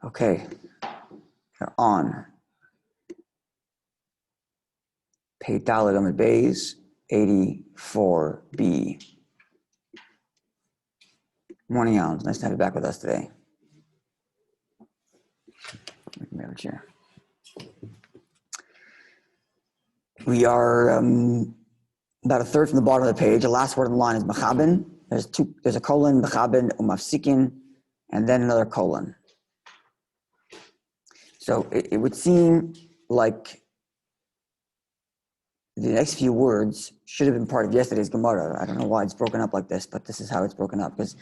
Okay, we're on Pei Dalet Amud Beis 84b. Morning, Alan. Nice to have you back with us today. Have a chair. We are about a third from the bottom of the page. The last word on the line is Mechaben. There's a colon, Mechaben, Umafsikin, and then another colon. So it would seem like the next few words should have been part of yesterday's Gemara. I don't know why it's broken up like this, but this is how it's broken up, because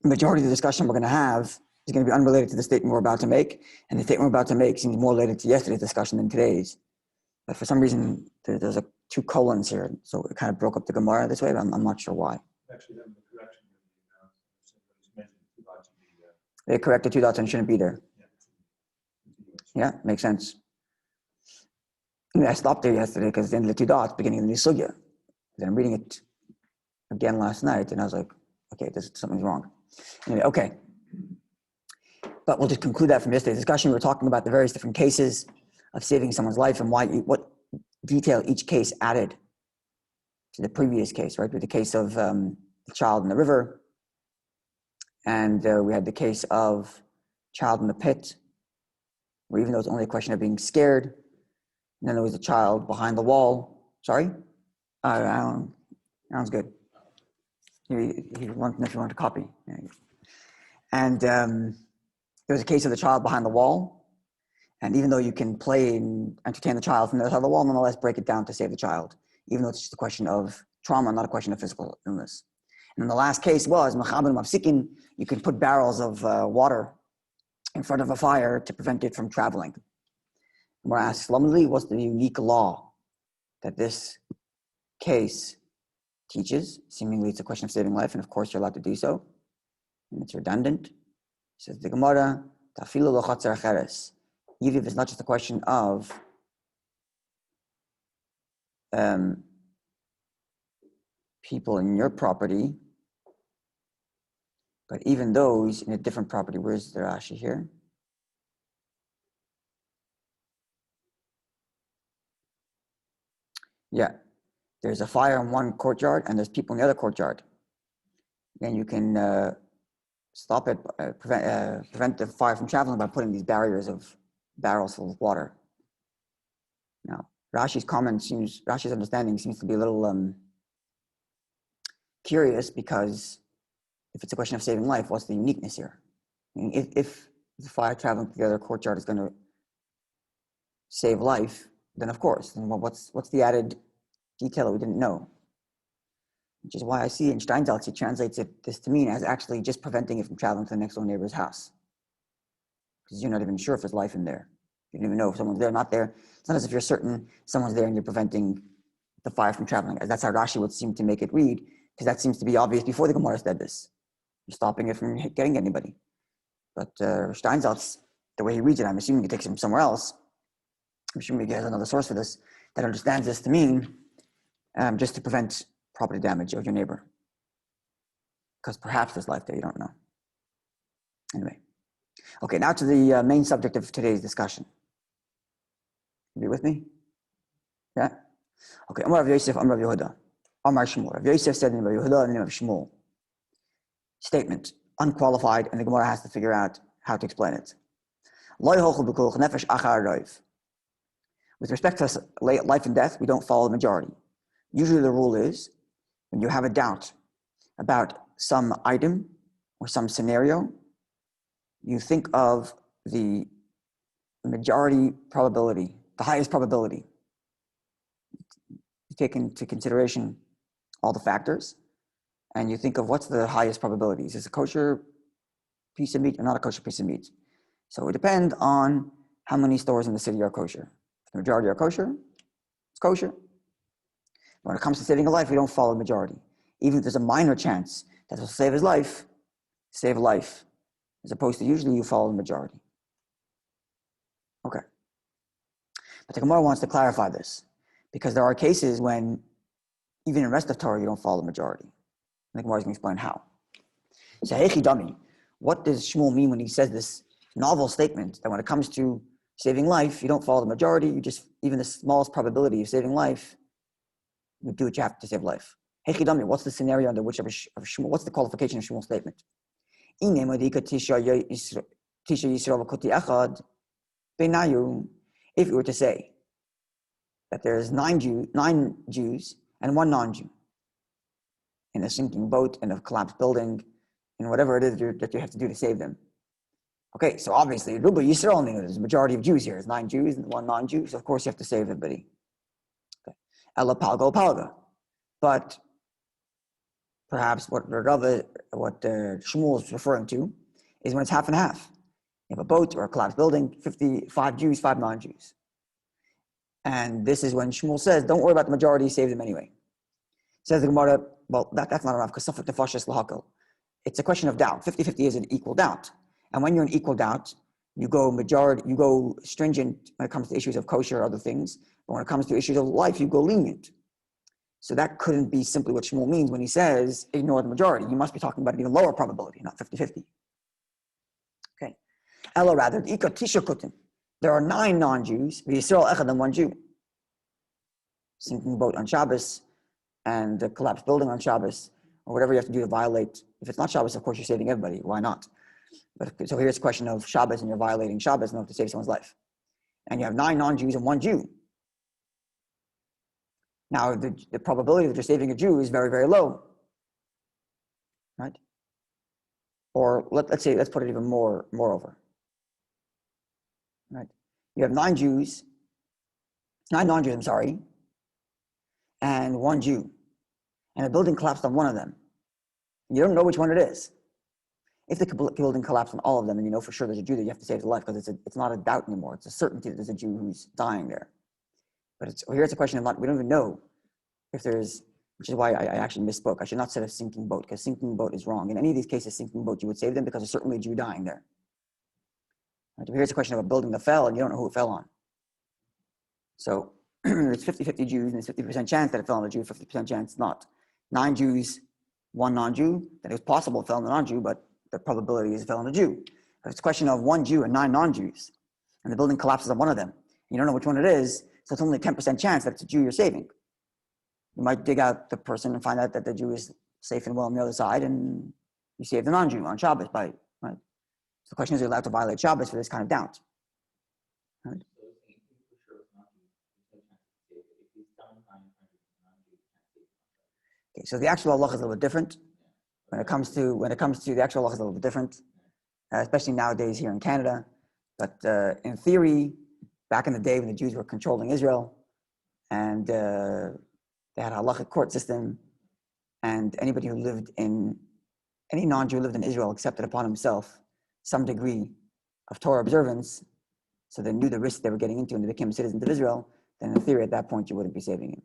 the majority of the discussion we're going to have is going to be unrelated to the statement we're about to make, and the statement we're about to make seems more related to yesterday's discussion than today's. But for some reason, there's two colons here, so it kind of broke up the Gemara this way, but I'm not sure why. Actually, then the correction They corrected two dots and shouldn't be there. Yeah, makes sense. I mean, I stopped there yesterday because the end of the two dots, beginning of the new sugya. Then I'm reading it again last night, and I was like, okay, something's wrong. Anyway, okay. But we'll just conclude that from yesterday's discussion. We were talking about the various different cases of saving someone's life and what detail each case added to the previous case, right? With the case of the child in the river, and we had the case of child in the pit, where even though it's only a question of being scared, and then there was a child behind the wall. Sorry? Sounds good. He wanted to know if you wanted to copy. And there was a case of the child behind the wall, and even though you can play and entertain the child from the other side of the wall, nonetheless break it down to save the child, even though it's just a question of trauma, not a question of physical illness. And then the last case was Mechaben Mafsikin. You can put barrels of water in front of a fire to prevent it from traveling. And we're asked, what's the unique law that this case teaches? Seemingly it's a question of saving life, and of course you're allowed to do so. And it's redundant. Says the Gemara, Tafilu lo chatzar cheres. Even if it's not just a question of people in your property, but even those in a different property. Where's the Rashi here? Yeah, there's a fire in one courtyard and there's people in the other courtyard. Then you can stop it, prevent the fire from traveling by putting these barriers of barrels full of water. Now, Rashi's understanding seems to be a little curious, because if it's a question of saving life, what's the uniqueness here? I mean, if the fire traveling to the other courtyard is going to save life, then of course. Then what's the added detail that we didn't know? Which is why I see in Steinsaltz, he translates this to mean as actually just preventing it from traveling to the next door neighbor's house. Because you're not even sure if there's life in there. You don't even know if someone's there or not there. It's not as if you're certain someone's there and you're preventing the fire from traveling. That's how Rashi would seem to make it read, because that seems to be obvious before the Gemara said this. You're stopping it from getting anybody. But Steinsaltz, the way he reads it, I'm assuming he takes it from somewhere else. I'm assuming he has another source for this that understands this to mean just to prevent property damage of your neighbor. Because perhaps there's life there, you don't know. Anyway. Okay, now to the main subject of today's discussion. Are you with me? Yeah? Okay, Amar Rav Yosef, Amar Rav Yehuda. Amar Shmuel. Rav Yosef said in Rav Yehuda in the name of Shmuel. Statement, unqualified, and the Gemara has to figure out how to explain it. With respect to life and death, we don't follow the majority. Usually the rule is, when you have a doubt about some item or some scenario, you think of the majority probability, the highest probability. You take into consideration all the factors, and you think of what's the highest probability. Is this a kosher piece of meat or not a kosher piece of meat? So it would depend on how many stores in the city are kosher. If the majority are kosher, it's kosher. When it comes to saving a life, we don't follow the majority. Even if there's a minor chance that will save his life, save a life. As opposed to usually you follow the majority. Okay. But the Gemara wants to clarify this, because there are cases when, even in the rest of Torah, you don't follow the majority. And the Gemara is going to explain how. So, Hechi Dami, what does Shmuel mean when he says this novel statement that when it comes to saving life, you don't follow the majority, you just, even the smallest probability of saving life, you do what you have to save life. Hechidami, what's the scenario under which of Shmuel, what's the qualification of Shmuel's statement? If you were to say that there's nine Jews and one non-Jew in a sinking boat, in a collapsed building, in whatever it is that you have to do to save them. Okay, so obviously, Ruba Yisrael, there's a majority of Jews here. There's 9 Jews and 1 non-Jew, so of course you have to save everybody. Okay. Ella palga palga. But perhaps what Shmuel is referring to is when it's half and half. You have a boat or a collapsed building, 55 Jews, 5 non-Jews. And this is when Shmuel says, don't worry about the majority, save them anyway. Says the Gemara, well, that's not enough, because it's a question of doubt. 50-50 is an equal doubt. And when you're in equal doubt, you go stringent when it comes to issues of kosher or other things. But when it comes to issues of life, you go lenient. So that couldn't be simply what Shmuel means when he says, ignore the majority. You must be talking about an even lower probability, not 50-50. Okay. Ella rather, there are 9 non-Jews, Yisrael echad and 1 Jew. Sinking boat on Shabbos and a collapsed building on Shabbos, or whatever you have to do to violate. If it's not Shabbos, of course, you're saving everybody. Why not? But so here's a question of Shabbos, and you're violating Shabbos in order to save someone's life. And you have 9 non-Jews and 1 Jew. Now, the probability that you're saving a Jew is very, very low. Right? Or let's put it even moreover. Right? You have 9 non-Jews, and 1 Jew. And a building collapsed on one of them. You don't know which one it is. If the building collapsed on all of them and you know for sure there's a Jew that you have to save his life, because it's not a doubt anymore. It's a certainty that there's a Jew who's dying there. But here it's a question of we don't even know if there's, which is why I actually misspoke. I should not say a sinking boat, because sinking boat is wrong. In any of these cases, sinking boat, you would save them because there's certainly a Jew dying there. Right? Here it's a question of a building that fell and you don't know who it fell on. So it's 50-50 Jews and it's 50% chance that it fell on a Jew, 50% chance not. 9 Jews, 1 non-Jew, that it was possible it fell on a non-Jew, but the probability is it fell on a Jew. But it's a question of 1 Jew and 9 non-Jews, and the building collapses on one of them. You don't know which one it is, so it's only a 10% chance that it's a Jew you're saving. You might dig out the person and find out that the Jew is safe and well on the other side, and you save the non-Jew on Shabbos right? So the question is, are you allowed to violate Shabbos for this kind of doubt? Right? Okay, so the actual halacha is a little bit different. When it comes to the actual halacha is a little bit different, especially nowadays here in Canada. But in theory, back in the day when the Jews were controlling Israel, and they had a halachic court system, and any non-Jew who lived in Israel accepted upon himself some degree of Torah observance, so they knew the risk they were getting into and they became citizens of Israel, then in theory at that point you wouldn't be saving him.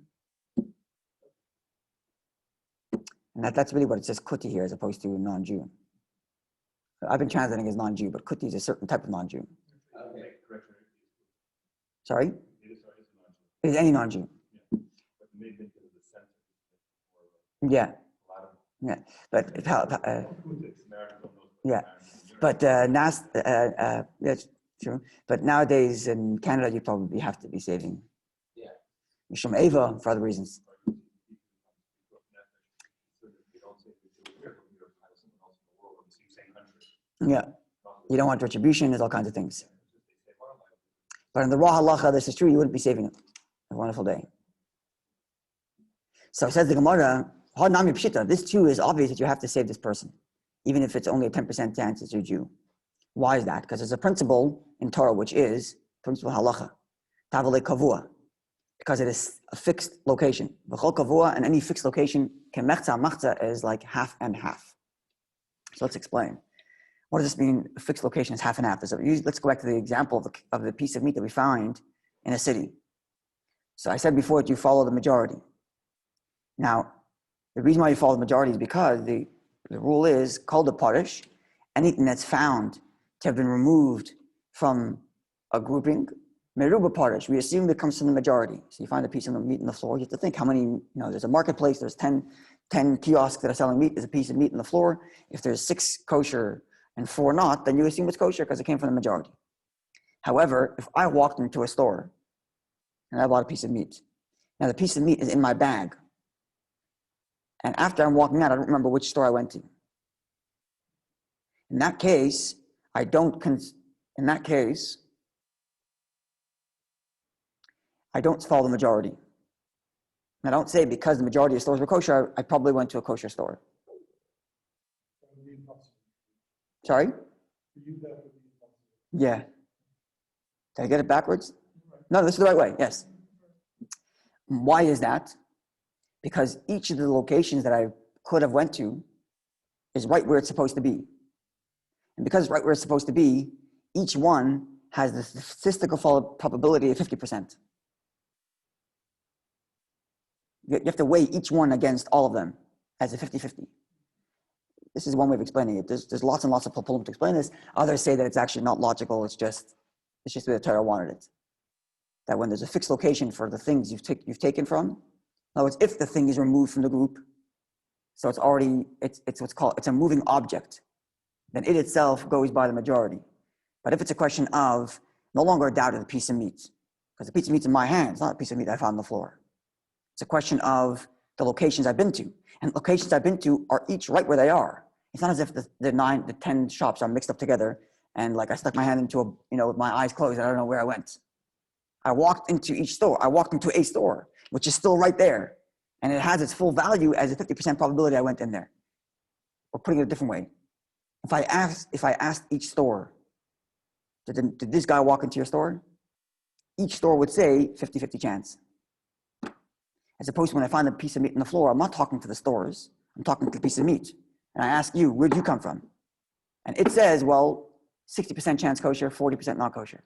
And that's really what it says kuti here as opposed to non-Jew. I've been translating as non-Jew, but kuti is a certain type of non-Jew. Sorry? It is any non-Jew. Yeah. Yeah. But yeah. But that's true. But nowadays in Canada, you probably have to be saving. Mishum Eva for other reasons. Yeah. You don't want retribution, there's all kinds of things. But in the raw halacha, this is true, you wouldn't be saving it. A wonderful day. So it says the Gemara, this too is obvious that you have to save this person, even if it's only a 10% chance it's a Jew. Why is that? Because there's a principle in Torah which is principle halacha, tavale kavua, because it is a fixed location. V'chol kavua, and any fixed location, machza is like half and half. So let's explain. What does this mean? A fixed location is half and half. Let's go back to the example of the piece of meat that we find in a city. So I said before that you follow the majority. Now, the reason why you follow the majority is because the rule is called the parish. Anything that's found to have been removed from a grouping, meruba parish, we assume that comes from the majority. So you find a piece of meat on the floor, you have to think how many, there's a marketplace, there's 10 kiosks that are selling meat, there's a piece of meat on the floor. If there's 6 kosher and 4 not, then you assume it's kosher because it came from the majority. However, if I walked into a store and I bought a piece of meat, now the piece of meat is in my bag, and after I'm walking out, I don't remember which store I went to. In that case, I don't follow the majority. I don't say because the majority of stores were kosher, I probably went to a kosher store. Sorry? Yeah. Did I get it backwards? No, this is the right way, yes. Why is that? Because each of the locations that I could have went to is right where it's supposed to be. And because it's right where it's supposed to be, each one has the statistical probability of 50%. You have to weigh each one against all of them as a 50-50. This is one way of explaining it. There's lots and lots of proposals to explain this. Others say that it's actually not logical. It's just the way the Torah wanted it. That when there's a fixed location for the things you've taken from, in other words, if the thing is removed from the group, so it's a moving object, then it itself goes by the majority. But if it's a question of no longer a doubt of the piece of meat, because the piece of meat's in my hand, it's not a piece of meat I found on the floor. It's a question of the locations I've been to. And locations I've been to are each right where they are. It's not as if the 10 shops are mixed up together and like I stuck my hand into with my eyes closed, I don't know where I went. I walked into each store. I walked into a store, which is still right there. And it has its full value as a 50% probability I went in there. Or putting it a different way. If I asked each store, did this guy walk into your store? Each store would say 50-50 chance. As opposed to when I find a piece of meat on the floor, I'm not talking to the stores. I'm talking to the piece of meat. And I ask you, where'd you come from? And it says, well, 60% chance kosher, 40% not kosher.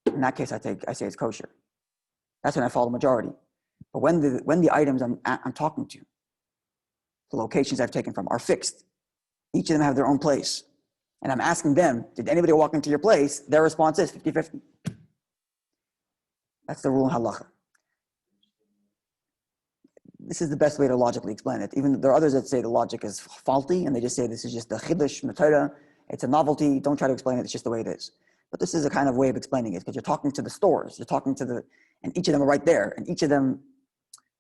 In that case, I say it's kosher. That's when I follow the majority. But when the items I'm talking to, the locations I've taken from are fixed, each of them have their own place. And I'm asking them, did anybody walk into your place? Their response is 50-50. That's the rule in halacha. This is the best way to logically explain it. Even there are others that say the logic is faulty, and they just say this is just the chiddush from the Torah. It's a novelty. Don't try to explain it. It's just the way it is. But this is a kind of way of explaining it because you're talking to the stores. You're talking to and each of them are right there. And each of them,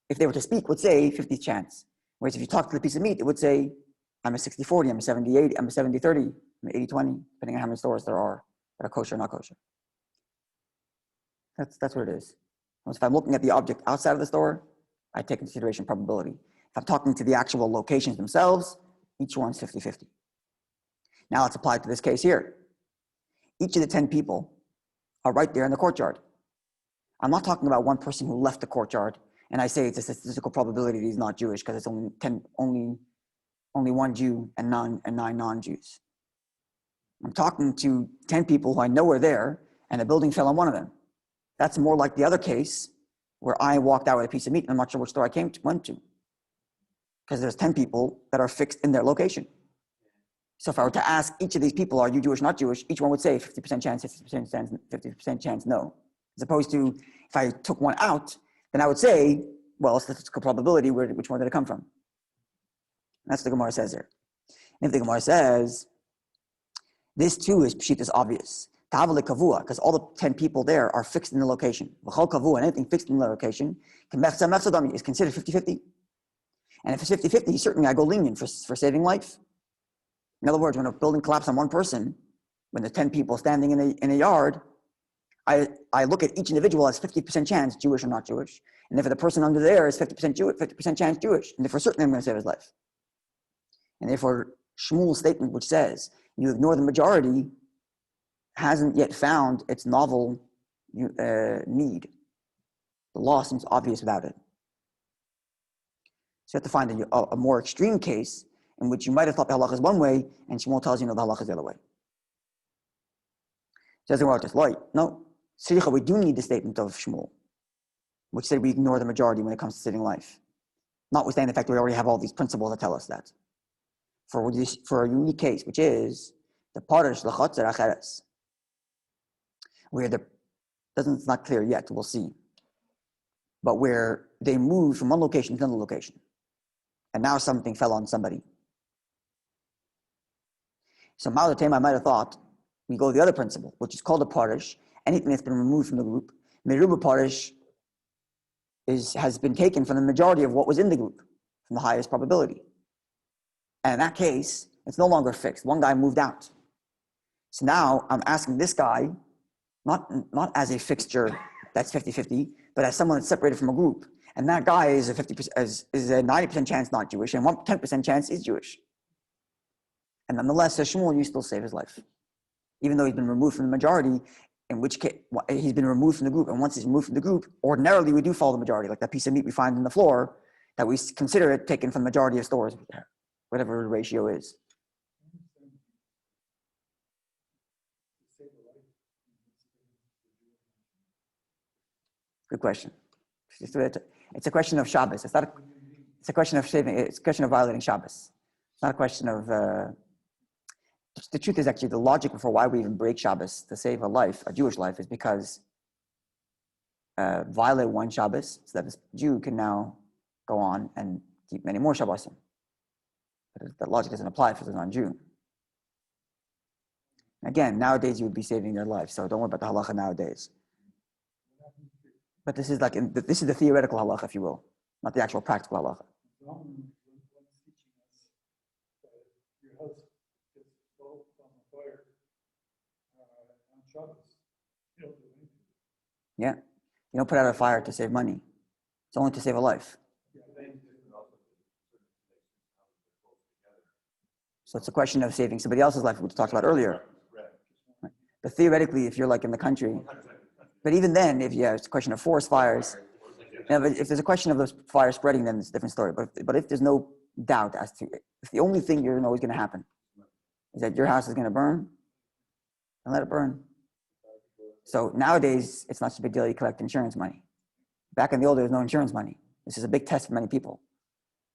if they were to speak, would say 50 chance. Whereas if you talk to the piece of meat, it would say, I'm a 60-40, I'm a 70-80, I'm a 70-30, I'm an 80-20, depending on how many stores there are that are kosher or not kosher. That's what it is. If I'm looking at the object outside of the store, I take into consideration probability. If I'm talking to the actual locations themselves, each one's 50-50. Now let's apply it to this case here. Each of the 10 people are right there in the courtyard. I'm not talking about one person who left the courtyard and I say it's a statistical probability that he's not Jewish because it's only one Jew and 9 non-Jews. I'm talking to 10 people who I know are there and a building fell on one of them. That's more like the other case where I walked out with a piece of meat and I'm not sure which store I went to. Because there's 10 people that are fixed in their location. So if I were to ask each of these people, are you Jewish, not Jewish, each one would say 50% chance, 50% chance, 50% chance, no. As opposed to if I took one out, then I would say, well, statistical probability, which one did it come from? And that's what the Gemara says here. And if the Gemara says, this too is pshit, is obvious. Because all the 10 people there are fixed in the location. And anything fixed in the location is considered 50-50. And if it's 50-50, certainly I go lenient for saving life. In other words, when a building collapses on one person, when there's 10 people standing in a yard, I look at each individual as 50% chance, Jewish or not Jewish. And if the person under there is 50% Jewish, 50% chance Jewish, and for certain I'm going to save his life. And therefore, Shmuel's statement, which says, you ignore the majority, hasn't yet found its novel need. The law seems obvious without it. So you have to find a more extreme case in which you might have thought the halakha is one way, and Shmuel tells you, no, the halakha is the other way. Says the Gemara, no, Siricha, we do need the statement of Shmuel, which said we ignore the majority when it comes to saving life. Notwithstanding the fact that we already have all these principles that tell us that. For a unique case, which is the Parish L'Chotzer Acheres, where it's not clear yet, we'll see, but where they moved from one location to another location, and now something fell on somebody. So Malatem, I might have thought, we go the other principle, which is called a parish. Anything that's been removed from the group, Meruba parish has been taken from the majority of what was in the group, from the highest probability. And in that case, it's no longer fixed. One guy moved out. So now I'm asking this guy, not as a fixture that's 50-50, but as someone that's separated from a group. And that guy is a 50% is a 90% chance not Jewish, and 10% chance is Jewish. And nonetheless, says Shmuel, you still save his life, even though he's been removed from the majority. In which case, he's been removed from the group, and once he's removed from the group, ordinarily we do follow the majority, like that piece of meat we find on the floor, that we consider it taken from the majority of stores, whatever the ratio is. Good question. It's a question of Shabbos. It's a question of saving. It's a question of violating Shabbos. It's not a question of. The truth is actually the logic for why we even break Shabbos to save a life, a Jewish life, is because violate one Shabbos so that this Jew can now go on and keep many more Shabbosim. But that logic doesn't apply for the non-Jew. Again, nowadays you would be saving their life, so don't worry about the halacha nowadays. But this is this is the theoretical halacha, if you will, not the actual practical halacha. Yeah, you don't put out a fire to save money. It's only to save a life. So it's a question of saving somebody else's life, which we talked about earlier. Right. But theoretically, if you're like in the country, but even then, if it's a question of forest fires, but if there's a question of those fires spreading, then it's a different story. But if there's no doubt as to, if the only thing you know is going to happen is that your house is going to burn, then let it burn. So nowadays, it's not such a big deal. You collect insurance money. Back in the old days, there was no insurance money. This is a big test for many people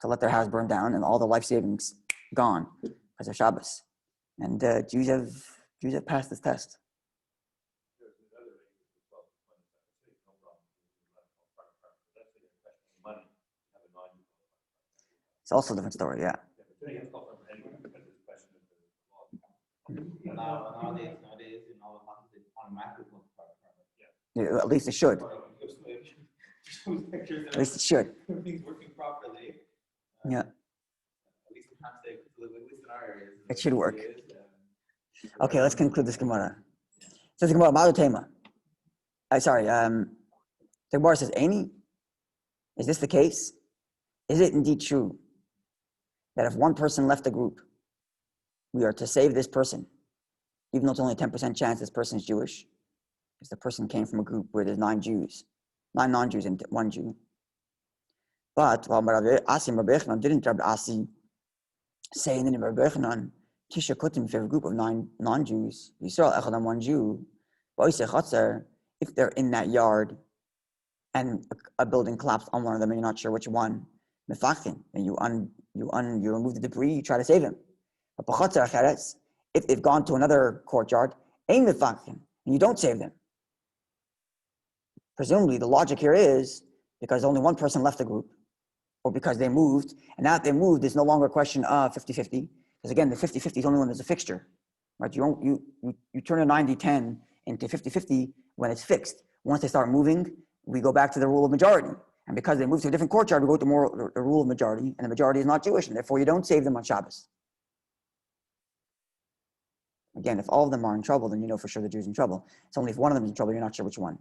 to let their house burn down and all the life savings gone because of Shabbos. And Jews have passed this test. It's also a different story, yeah. Nowadays, At least it should. At least it should. Everything's working properly. Yeah. At least we can't say, at least in our areas. It should work. Okay, let's conclude this Gemara. It says the Gemara, Ma'adu Tema. The Gemara says, Aini, is this the case? Is it indeed true that if one person left the group, we are to save this person, even though it's only a 10% chance this person is Jewish, because the person came from a group where there's 9 non-Jews and 1 Jew. But while Rabbi Asi and Rabbi Yochanan didn't Rabbi Asi say in the name of Rabbi Yochanan, Tisha Kutim, if you have a group of 9 non-Jews, Yisrael Echad 1 Jew, if they're in that yard and a building collapsed on one of them and you're not sure which one, mefachim, and you remove the debris, you try to save him. But if they've gone to another courtyard, ein mefachim, and you don't save them. Presumably, the logic here is because only one person left the group, or because they moved, and now that they moved, it's no longer a question of 50-50, because again, the 50-50 is only when there's a fixture, right? You turn a 90-10 into 50-50 when it's fixed. Once they start moving, we go back to the rule of majority. And because they moved to a different courtyard, we go to the rule of majority, and the majority is not Jewish, and therefore you don't save them on Shabbos. Again, if all of them are in trouble, then you know for sure the Jew's in trouble. It's only if one of them is in trouble, you're not sure which one.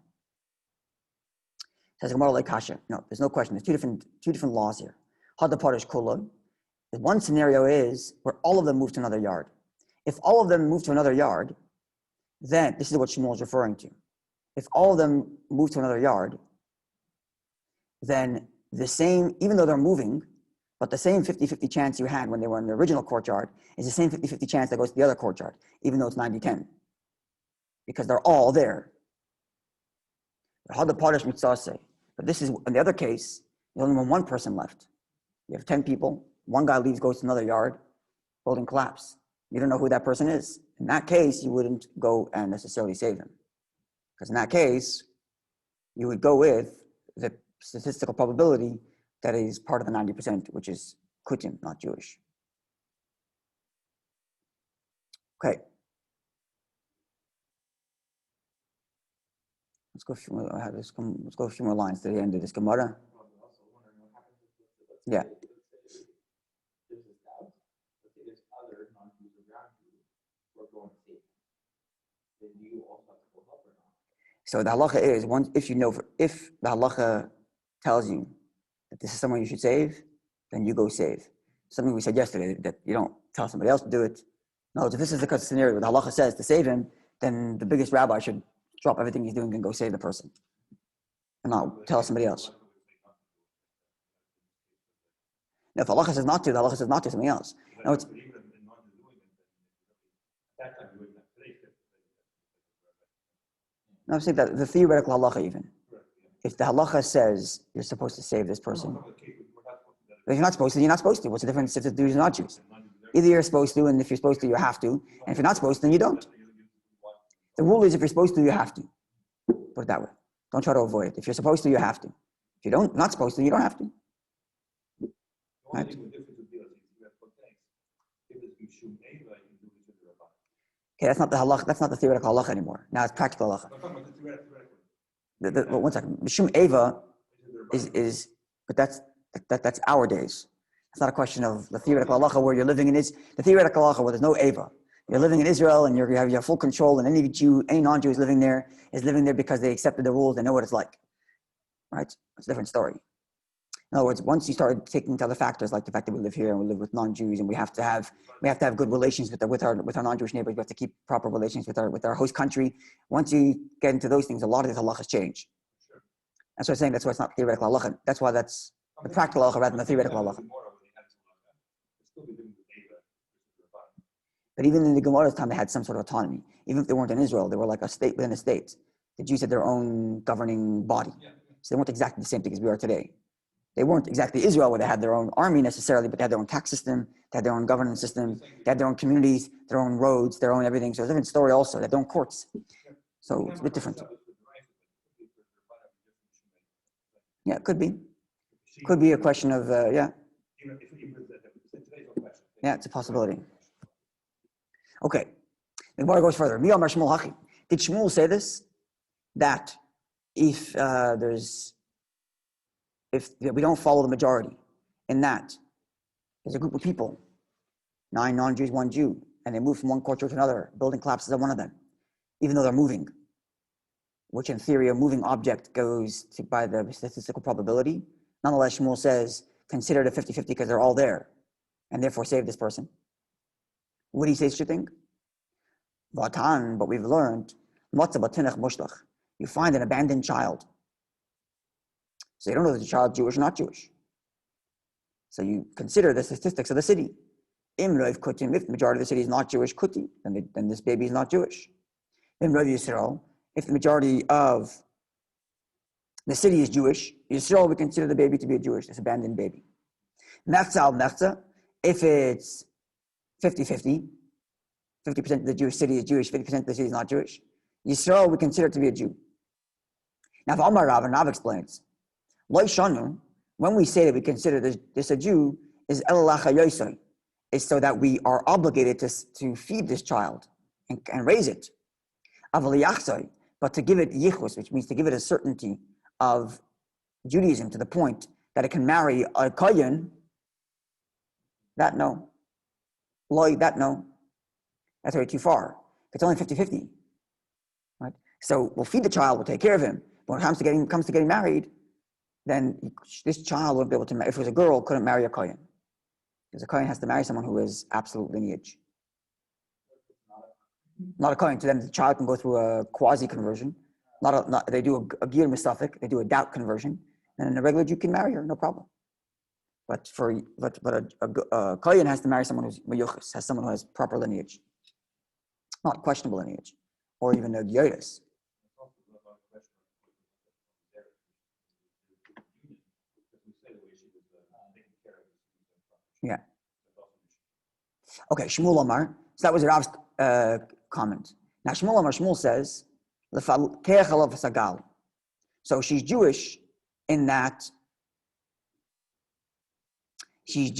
Says Gemara like Kasha. No, there's no question. There's two different laws here. Had the parish kula. The one scenario is where all of them move to another yard. If all of them move to another yard, then this is what Shmuel is referring to. If all of them move to another yard, then the same, even though they're moving, but the same 50-50 chance you had when they were in the original courtyard is the same 50-50 chance that goes to the other courtyard, even though it's 90-10. Because they're all there. But this is, in the other case, there's only one person left. You have 10 people, one guy leaves, goes to another yard, building collapse. You don't know who that person is. In that case, you wouldn't go and necessarily save him. Because in that case, you would go with the statistical probability that is part of the 90%, which is Kutim, not Jewish. Okay. Let's go a few more, let's go a few more lines to the end of this Gemara. Also wondering what happens if, Yeah. let's say there's this doubt. Let's say there's other non-Jews around you who are going to see. Then you also have to go help or not? So the halacha is if the halacha tells you that this is someone you should save, then you go save. Something we said yesterday that you don't tell somebody else to do it. No, if this is the scenario where the halacha says to save him, then the biggest rabbi should drop everything he's doing and go save the person, and not tell somebody else. Now, if the halacha says not to, the halacha says not to something else. No, it's. No, I'm saying that the theoretical halacha even. If the halacha says you're supposed to save this person, if you're not supposed to, you're not supposed to. What's the difference if the Jews are not Jews? Either you're supposed to, and if you're supposed to, you have to. And if you're not supposed to, then you don't. The rule is if you're supposed to, you have to. Put it that way. Don't try to avoid it. If you're supposed to, you have to. If you don't, not supposed to, you don't have to. Right? Okay, that's not the halach. That's not the theoretical halach anymore. Now it's practical halach. One second. Mishum Eva is, but that's our days. It's not a question of the theoretical halacha where you're living in the theoretical halacha where there's no Eva. You're living in Israel and you have full control, and any non-Jew is living there because they accepted the rules. They know what it's like, right? It's a different story. In other words, once you start taking into other factors like the fact that we live here and we live with non-Jews and we have to have good relations with our non-Jewish neighbors, we have to keep proper relations with our host country. Once you get into those things, a lot of the halachas change. That's what I'm saying. That's why it's not theoretical halacha. That's why that's the practical halacha rather than the theoretical halacha. But even in the Gemara's time, they had some sort of autonomy. Even if they weren't in Israel, they were like a state within a state. The Jews had their own governing body. So they weren't exactly the same thing as we are today. They weren't exactly Israel where they had their own army necessarily, but they had their own tax system, they had their own governance system, they had their own communities, their own roads, their own everything. So it's a different story also. They had their own courts. So it's a bit different. Yeah, it could be. Could be a question of, yeah. Yeah, it's a possibility. Okay. The Gemara goes further. Did Shmuel say this? That if we don't follow the majority in that there's a group of people, 9 non-Jews, 1 Jew, and they move from one culture to another, building collapses on one of them, even though they're moving, which in theory a moving object goes by the statistical probability. Nonetheless, Shmuel says, consider it a 50-50 because they're all there, and therefore save this person. Would he say such a thing? Vatan, but we've learned, you find an abandoned child. So you don't know if the child is Jewish or not Jewish. So you consider the statistics of the city. If the majority of the city is not Jewish, then this baby is not Jewish. If the majority of the city is Jewish, Yisrael, we consider the baby to be a Jewish, this abandoned baby. If it's 50-50, 50% of the Jewish city is Jewish, 50% of the city is not Jewish, Yisrael, we consider to be a Jew. Now, if Amar Rav, and Rav explains, when we say that we consider this a Jew, is so that we are obligated to feed this child and raise it. But to give it yichus, which means to give it a certainty of Judaism to the point that it can marry a kohen, that no. That no. That's already too far. It's only 50-50. Right? So we'll feed the child, we'll take care of him. But when it comes to getting married, then this child won't be able to marry. If it was a girl, couldn't marry a kohen. Because a kohen has to marry someone who is absolute lineage. Not a kohen. To them, the child can go through a quasi-conversion. They do a gir mistafik, they do a doubt conversion. And a regular Jew can marry her, no problem. But a kohen has to marry someone who's meyuchas, has someone who has proper lineage. Not questionable lineage. Or even a gyotis. Yeah. Okay, Shmuel Amar. So that was Rav's comment. Now Shmuel says, so she's Jewish in that you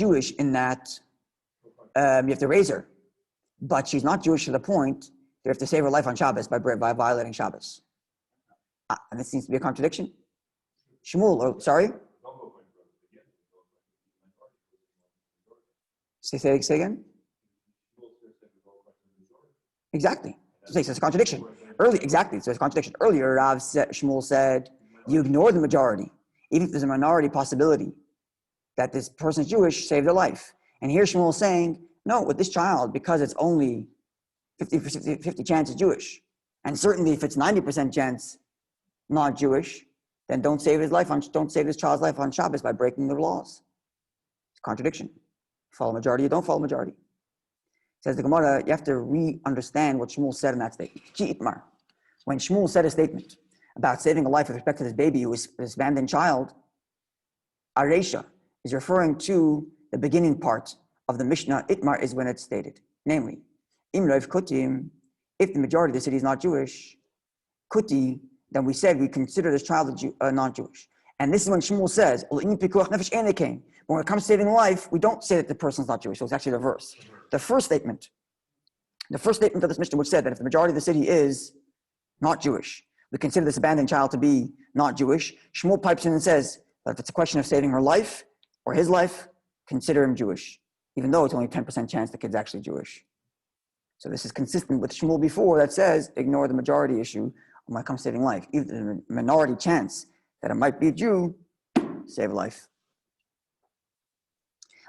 have to raise her. but she's not Jewish to the point they have to save her life on Shabbos by violating Shabbos. And this seems to be a contradiction. Shmuel, sorry? Say again? Exactly. So it's a contradiction. Exactly. So it's a contradiction. Earlier, Shmuel said, you ignore the majority. Even if there's a minority possibility that this person is Jewish, save their life. And here Shmuel is saying, no, with this child, because it's only 50 chance is Jewish. And certainly if it's 90% chance not Jewish, then don't save this child's life on Shabbos by breaking the laws. It's a contradiction. Follow majority, you don't follow majority. Says the Gemara, you have to re-understand what Shmuel said in that statement. When Shmuel said a statement about saving a life with respect to this baby who was this abandoned child, Aresha is referring to the beginning part of the Mishnah. Itmar is when it's stated. Namely, Im Rav Kutim, if the majority of the city is not Jewish, Kuti, then we said we consider this child non-Jewish. And this is when Shmuel says, when it comes to saving life, we don't say that the person is not Jewish. So it's actually the verse. The first statement of this Mishnah, which said that if the majority of the city is not Jewish, we consider this abandoned child to be not Jewish. Shmuel pipes in and says that if it's a question of saving her life or his life, consider him Jewish, even though it's only 10% chance the kid's actually Jewish. So this is consistent with Shmuel before that says, ignore the majority issue when it comes to saving life. Even the minority chance that it might be a Jew, save life.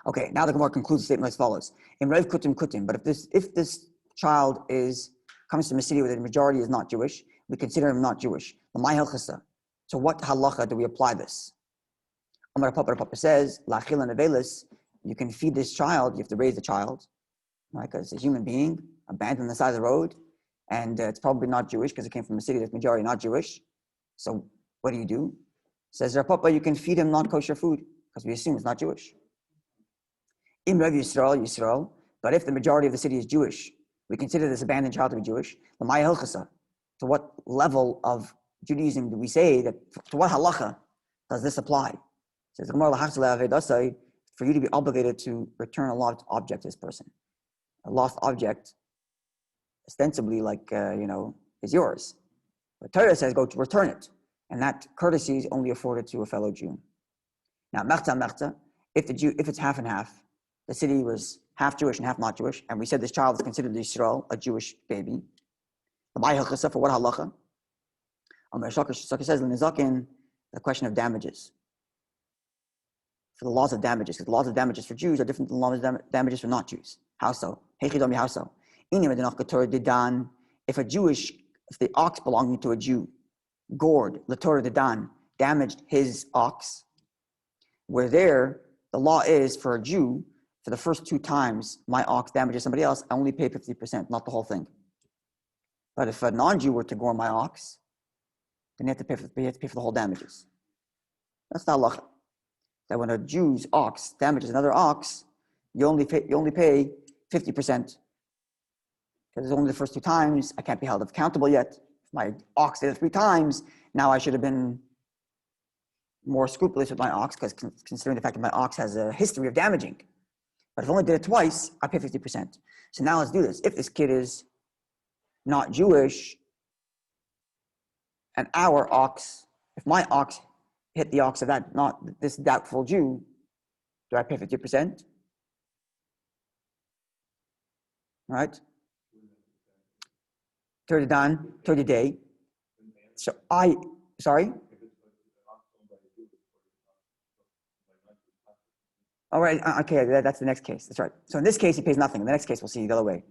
Okay, now the Gemara concludes the statement as follows. In Rev Kutim, but if this child comes from a city where the majority is not Jewish, we consider him not Jewish. So what halacha do we apply this? Amar Papa says, Lachil and Avelis, you can feed this child, you have to raise the child, right? Because it's a human being, abandoned on the side of the road, and it's probably not Jewish because it came from a city that's majority not Jewish. So what do? Says Rav Papa, you can feed him non-kosher food because we assume it's not Jewish. Im Rav Yisrael, but if the majority of the city is Jewish, we consider this abandoned child to be Jewish. To what level of Judaism do we say that, to what halacha does this apply? It says, for you to be obligated to return a lost object to this person. A lost object, ostensibly is yours. But Torah says, go to return it. And that courtesy is only afforded to a fellow Jew. Now, if it's half and half, the city was half Jewish and half not Jewish, and we said this child is considered Yisrael, a Jewish baby. For what halacha? Shaka says, the question of damages. For the laws of damages, because the laws of damages for Jews are different than the laws of damages for not Jews. How so? If the ox belonging to a Jew, gored, Latorah Dedan, damaged his ox, where there, the law is for a Jew, for the first 2 times my ox damages somebody else, I only pay 50%, not the whole thing. But if a non-Jew were to gore my ox, then you have to pay for the whole damages. That's not halacha. That when a Jew's ox damages another ox, you only pay 50%. Because it's only the first 2 times, I can't be held accountable yet. If my ox did it 3 times, now I should have been more scrupulous with my ox, because considering the fact that my ox has a history of damaging. But if I only did it twice, I pay 50%. So now let's do this. If this kid is not Jewish, and if my ox hit the ox of this doubtful Jew, do I pay 50%? Right? 30 day. So sorry? All right, okay, that's the next case. That's right. So in this case, he pays nothing. In the next case, we'll see the other way.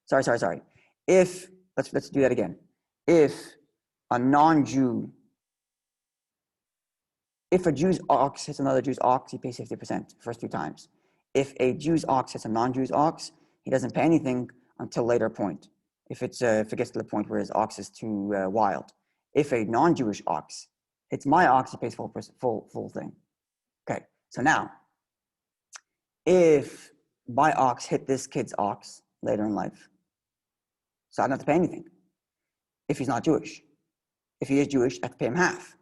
Sorry. Let's do that again. If a non-Jew, if a Jew's ox hits another Jew's ox, he pays 50% first 2 times. If a Jew's ox hits a non-Jew's ox, he doesn't pay anything until a later point. If it gets to the point where his ox is too wild. If a non-Jewish ox hits my ox, he pays full thing. Okay, so now, if my ox hit this kid's ox later in life, so I don't have to pay anything. If he's not Jewish. If he is Jewish, I have to pay him half.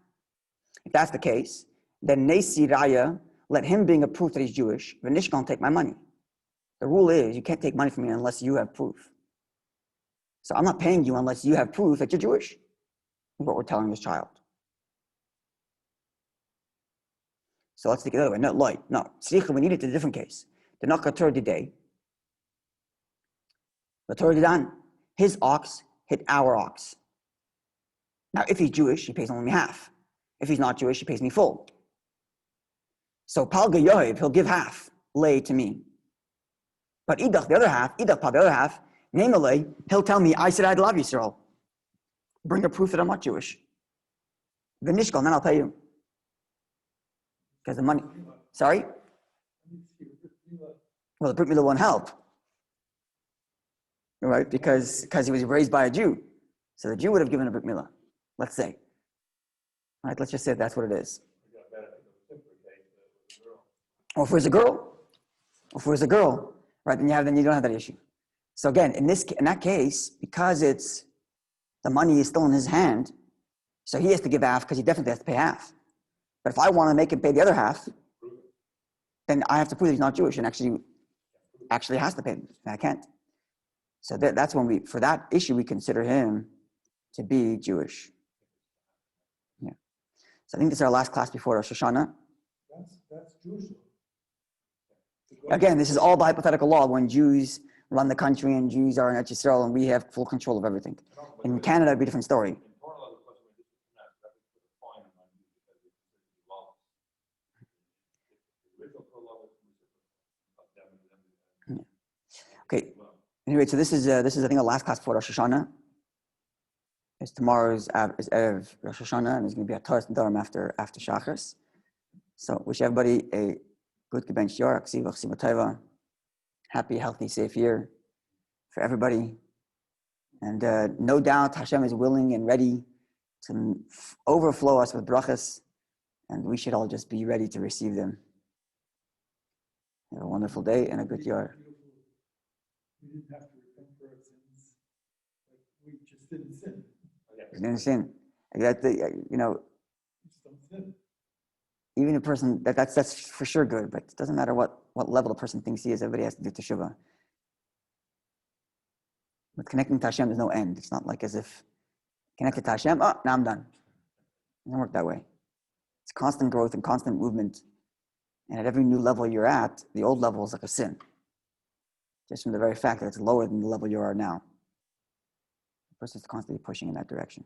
If that's the case, then Nesi Raya, let him being a proof that he's Jewish, V'nishkan, take my money. The rule is you can't take money from me unless you have proof. So I'm not paying you unless you have proof that you're Jewish, is what we're telling this child. So let's take it over. No, light. No. We need it in a different case. The Nakatur today. The Torah Didan, his ox hit our ox. Now, if he's Jewish, he pays only me half. If he's not Jewish, he pays me full. So Palga Yohiv, he'll give half, lay to me. But Idach, the other half, namely, he'll tell me, I said I'd love Yisrael. Bring a proof that I'm not Jewish. The Nishkal, and then I'll pay you. Because the money, sorry? Well, the Brit Milah won't help. Right? Because he was raised by a Jew. So the Jew would have given a Brit Milah, let's say. All right, let's just say that's what it is. Or if it was a girl, right? Then you don't have that issue. So again, in that case, because the money is still in his hand, so he has to give half because he definitely has to pay half. But if I want to make him pay the other half, then I have to prove that he's not Jewish and actually has to pay. And I can't. So that's when for that issue, we consider him to be Jewish. Yeah. So I think this is our last class before Rosh Hashanah. That's Jewish. Again, this is all the hypothetical law when Jews run the country and Jews are in Eretz Yisrael and we have full control of everything. In Canada, it'd be a different story. Okay. Anyway, so this is I think the last class before Rosh Hashanah. Tomorrow's is Erev Rosh Hashanah, and there's going to be a Taras Nedarim after Shachris. So wish everybody a good Gebench Yor, Ksiva, Ksiva Taiva, happy, healthy, safe year for everybody. And no doubt Hashem is willing and ready to overflow us with brachas, and we should all just be ready to receive them. Have a wonderful day and a good year. We didn't have to repent for our sins. We just didn't sin. You didn't sin. Exactly. We just don't sin. Even a person that's for sure good, but it doesn't matter what level the person thinks he is. Everybody has to do teshuvah. With connecting to Hashem, there's no end. It's not like as if connected to Hashem, now I'm done. It doesn't work that way. It's constant growth and constant movement. And at every new level you're at, the old level is like a sin. Just from the very fact that it's lower than the level you are now. The person is constantly pushing in that direction.